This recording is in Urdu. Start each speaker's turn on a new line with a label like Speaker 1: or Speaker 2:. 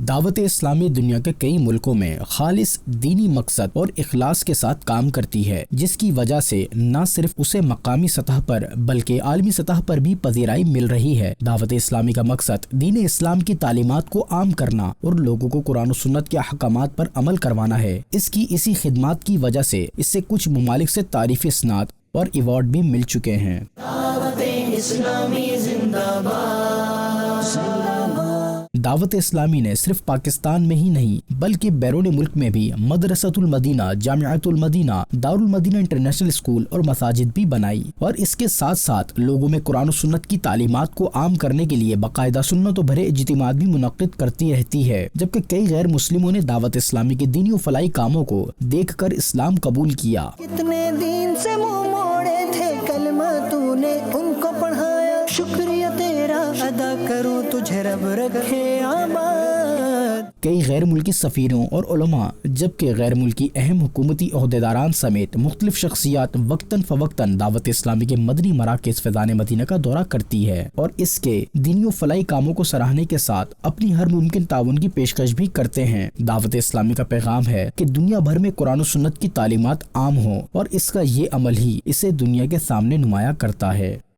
Speaker 1: دعوت اسلامی دنیا کے کئی ملکوں میں خالص دینی مقصد اور اخلاص کے ساتھ کام کرتی ہے، جس کی وجہ سے نہ صرف اسے مقامی سطح پر بلکہ عالمی سطح پر بھی پذیرائی مل رہی ہے۔ دعوت اسلامی کا مقصد دین اسلام کی تعلیمات کو عام کرنا اور لوگوں کو قرآن و سنت کے احکامات پر عمل کروانا ہے۔ اسی خدمات کی وجہ سے اسے کچھ ممالک سے تعریفی اسناد اور ایوارڈ بھی مل چکے ہیں۔
Speaker 2: دعوت اسلامی زندہ باد۔
Speaker 1: دعوت اسلامی نے صرف پاکستان میں ہی نہیں بلکہ بیرون ملک میں بھی مدرسۃ المدینہ، جامعۃ المدینہ، دارالمدینہ انٹرنیشنل اسکول اور مساجد بھی بنائی، اور اس کے ساتھ ساتھ لوگوں میں قرآن و سنت کی تعلیمات کو عام کرنے کے لیے باقاعدہ سنت و بھرے اجتماعات بھی منعقد کرتی رہتی ہے، جبکہ کئی غیر مسلموں نے دعوت اسلامی کے دینی و فلاحی کاموں کو دیکھ کر اسلام قبول کیا۔
Speaker 2: کتنے دین سے منہ موڑے تھے، کلمہ تو نے ان کو پڑھایا، شکریہ تیرا ادا کروں تجھے رب رکھے آباد۔
Speaker 1: کئی غیر ملکی سفیروں اور علماء جبکہ غیر ملکی اہم حکومتی عہدیداران سمیت مختلف شخصیات وقتاً فوقتاً دعوت اسلامی کے مدنی مراکز فیضان مدینہ کا دورہ کرتی ہے اور اس کے دینی و فلاحی کاموں کو سراہنے کے ساتھ اپنی ہر ممکن تعاون کی پیشکش بھی کرتے ہیں۔ دعوت اسلامی کا پیغام ہے کہ دنیا بھر میں قرآن و سنت کی تعلیمات عام ہوں، اور اس کا یہ عمل ہی اسے دنیا کے سامنے نمایاں کرتا ہے۔